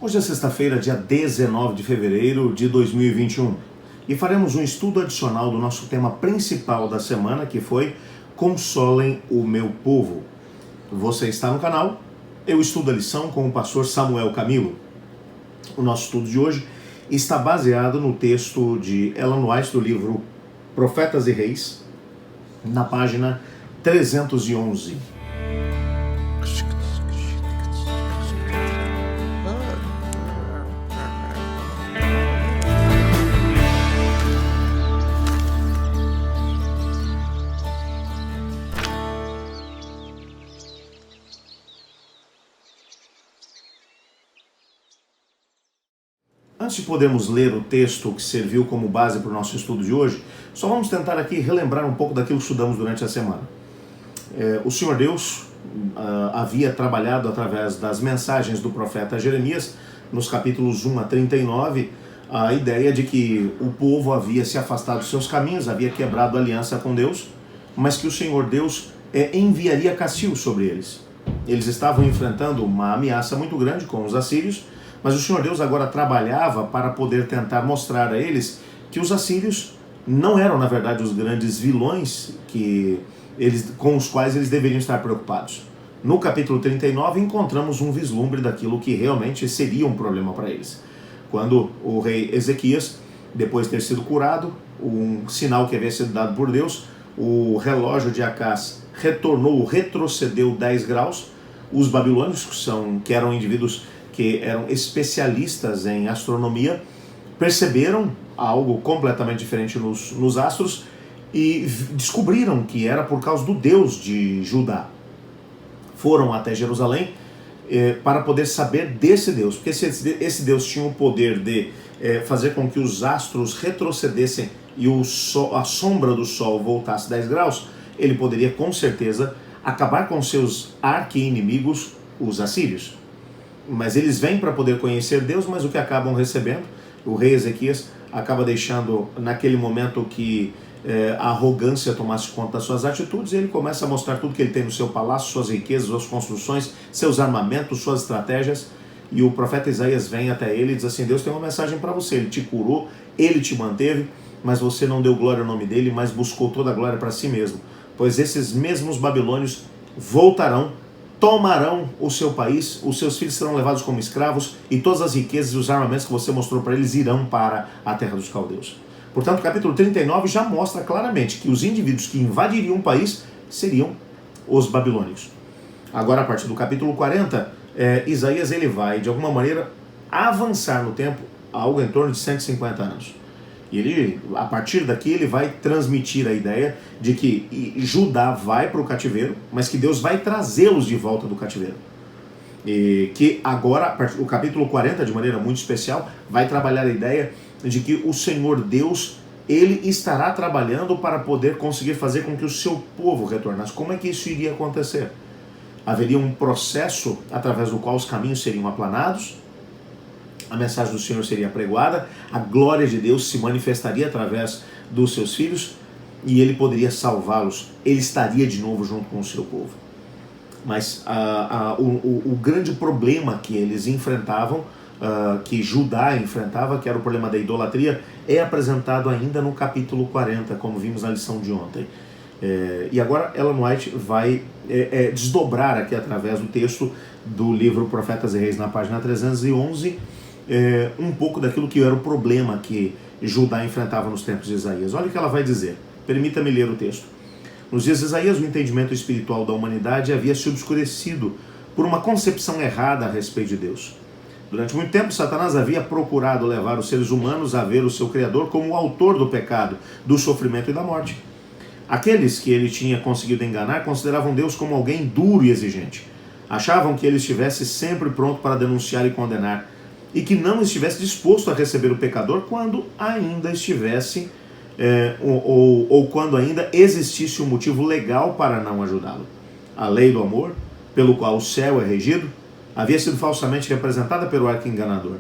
Hoje é sexta-feira, dia 19 de fevereiro de 2021 e faremos um estudo adicional do nosso tema principal da semana, que foi Consolem o meu povo. Você está no canal, eu estudo a lição com o pastor Samuel Camilo. O nosso estudo de hoje está baseado no texto de Ellen White do livro Profetas e Reis, na página 311. Antes de podermos ler o texto que serviu como base para o nosso estudo de hoje, só vamos tentar aqui relembrar um pouco daquilo que estudamos durante a semana. O Senhor Deus havia trabalhado através das mensagens do profeta Jeremias, nos capítulos 1 a 39, a ideia de que o povo havia se afastado dos seus caminhos, havia quebrado a aliança com Deus, mas que o Senhor Deus enviaria castigo sobre eles. Eles estavam enfrentando uma ameaça muito grande com os assírios, mas o Senhor Deus agora trabalhava para poder tentar mostrar a eles que os assírios não eram, na verdade, os grandes vilões com os quais eles deveriam estar preocupados. No capítulo 39, encontramos um vislumbre daquilo que realmente seria um problema para eles. Quando o rei Ezequias, depois de ter sido curado, um sinal que havia sido dado por Deus, o relógio de Acás retrocedeu 10 graus, os babilônios, que eram indivíduos que eram especialistas em astronomia, perceberam algo completamente diferente nos astros e descobriram que era por causa do Deus de Judá. Foram até Jerusalém para poder saber desse Deus, porque esse Deus tinha o poder de fazer com que os astros retrocedessem e a sombra do sol voltasse 10 graus, ele poderia com certeza acabar com seus arqui-inimigos, os assírios. Mas eles vêm para poder conhecer Deus, mas o que acabam recebendo, o rei Ezequias acaba deixando naquele momento que a arrogância tomasse conta das suas atitudes, e ele começa a mostrar tudo que ele tem no seu palácio, suas riquezas, suas construções, seus armamentos, suas estratégias, e o profeta Isaías vem até ele e diz assim: Deus tem uma mensagem para você, ele te curou, ele te manteve, mas você não deu glória ao nome dele, mas buscou toda a glória para si mesmo, pois esses mesmos babilônios voltarão, tomarão o seu país, os seus filhos serão levados como escravos, e todas as riquezas e os armamentos que você mostrou para eles irão para a terra dos caldeus. Portanto, o capítulo 39 já mostra claramente que os indivíduos que invadiriam o país seriam os babilônios. Agora, a partir do capítulo 40, Isaías ele vai, de alguma maneira, avançar no tempo, algo em torno de 150 anos. E ele, a partir daqui, ele vai transmitir a ideia de que Judá vai para o cativeiro, mas que Deus vai trazê-los de volta do cativeiro. E que agora, o capítulo 40, de maneira muito especial, vai trabalhar a ideia de que o Senhor Deus, ele estará trabalhando para poder conseguir fazer com que o seu povo retornasse. Como é que isso iria acontecer? Haveria um processo através do qual os caminhos seriam aplanados, a mensagem do Senhor seria pregoada, a glória de Deus se manifestaria através dos seus filhos e ele poderia salvá-los, ele estaria de novo junto com o seu povo. Mas o grande problema que eles enfrentavam, que Judá enfrentava, que era o problema da idolatria, é apresentado ainda no capítulo 40, como vimos na lição de ontem. E agora Ellen White vai desdobrar aqui através do texto do livro Profetas e Reis, na página 311, um pouco daquilo que era o problema que Judá enfrentava nos tempos de Isaías. Olha o que ela vai dizer. Permita-me ler o texto. Nos dias de Isaías, o entendimento espiritual da humanidade havia se obscurecido por uma concepção errada a respeito de Deus. Durante muito tempo, Satanás havia procurado levar os seres humanos a ver o seu Criador como o autor do pecado, do sofrimento e da morte. Aqueles que ele tinha conseguido enganar consideravam Deus como alguém duro e exigente. Achavam que ele estivesse sempre pronto para denunciar e condenar, e que não estivesse disposto a receber o pecador quando ainda estivesse, ou quando ainda existisse um motivo legal para não ajudá-lo. A lei do amor, pelo qual o céu é regido, havia sido falsamente representada pelo arqui-enganador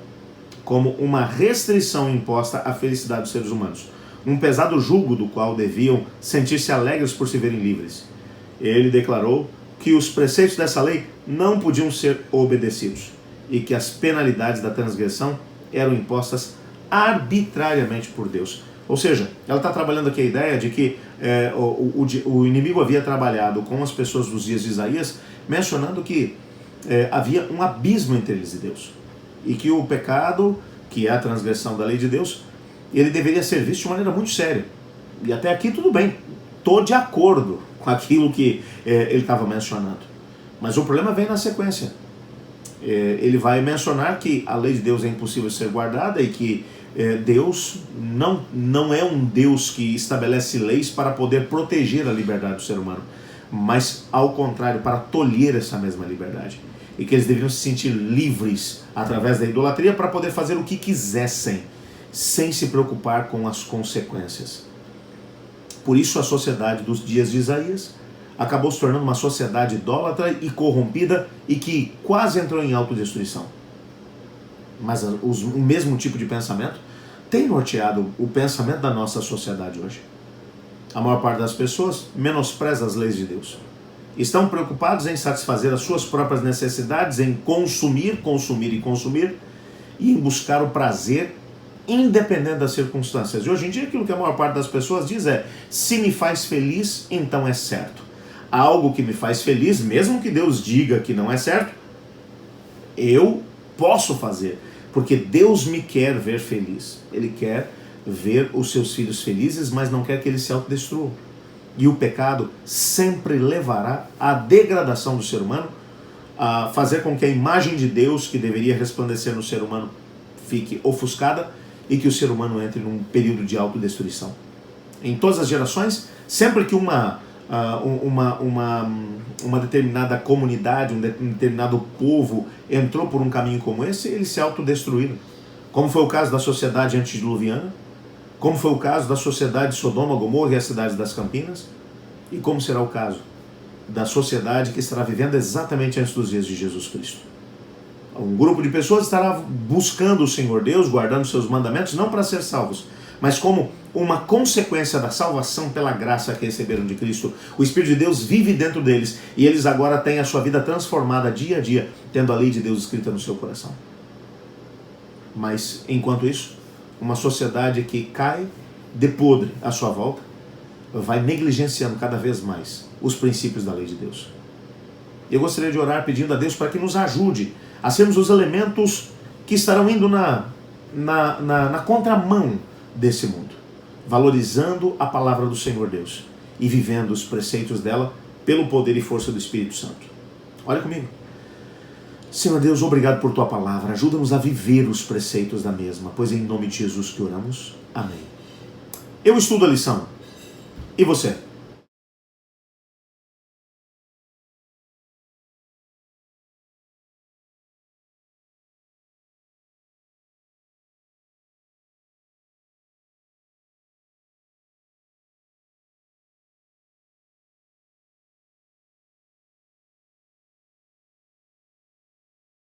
como uma restrição imposta à felicidade dos seres humanos, um pesado jugo do qual deviam sentir-se alegres por se verem livres. Ele declarou que os preceitos dessa lei não podiam ser obedecidos e que as penalidades da transgressão eram impostas arbitrariamente por Deus. Ou seja, ela está trabalhando aqui a ideia de que o inimigo havia trabalhado com as pessoas dos dias de Isaías, mencionando que havia um abismo entre eles e Deus. E que o pecado, que é a transgressão da lei de Deus, ele deveria ser visto de maneira muito séria. E até aqui tudo bem, estou de acordo com aquilo que ele estava mencionando. Mas o problema vem na sequência. Ele vai mencionar que a lei de Deus é impossível de ser guardada e que Deus não é um Deus que estabelece leis para poder proteger a liberdade do ser humano, mas ao contrário, para tolher essa mesma liberdade. E que eles deveriam se sentir livres através da idolatria para poder fazer o que quisessem, sem se preocupar com as consequências. Por isso a sociedade dos dias de Isaías acabou se tornando uma sociedade idólatra e corrompida e que quase entrou em autodestruição. Mas o mesmo tipo de pensamento tem norteado o pensamento da nossa sociedade hoje. A maior parte das pessoas menospreza as leis de Deus. Estão preocupados em satisfazer as suas próprias necessidades, em consumir e em buscar o prazer independente das circunstâncias. E hoje em dia aquilo que a maior parte das pessoas diz é: se me faz feliz, então é certo. Algo que me faz feliz, mesmo que Deus diga que não é certo, eu posso fazer, porque Deus me quer ver feliz. Ele quer ver os seus filhos felizes, mas não quer que eles se autodestruam. E o pecado sempre levará à degradação do ser humano, a fazer com que a imagem de Deus que deveria resplandecer no ser humano fique ofuscada e que o ser humano entre num período de autodestruição. Em todas as gerações, sempre que uma determinada comunidade, um determinado povo entrou por um caminho como esse, eles se autodestruíram. Como foi o caso da sociedade antediluviana, como foi o caso da sociedade de Sodoma, Gomorra e as cidades das Campinas, e como será o caso da sociedade que estará vivendo exatamente antes dos dias de Jesus Cristo. Um grupo de pessoas estará buscando o Senhor Deus, guardando seus mandamentos, não para ser salvos, mas como uma consequência da salvação pela graça que receberam de Cristo. O Espírito de Deus vive dentro deles e eles agora têm a sua vida transformada dia a dia, tendo a lei de Deus escrita no seu coração. Mas, enquanto isso, uma sociedade que cai de podre à sua volta vai negligenciando cada vez mais os princípios da lei de Deus. Eu gostaria de orar pedindo a Deus para que nos ajude a sermos os elementos que estarão indo na contramão desse mundo, valorizando a palavra do Senhor Deus e vivendo os preceitos dela pelo poder e força do Espírito Santo. Olha comigo. Senhor Deus, obrigado por tua palavra. Ajuda-nos a viver os preceitos da mesma, pois é em nome de Jesus que oramos. Amém. Eu estudo a lição. E você?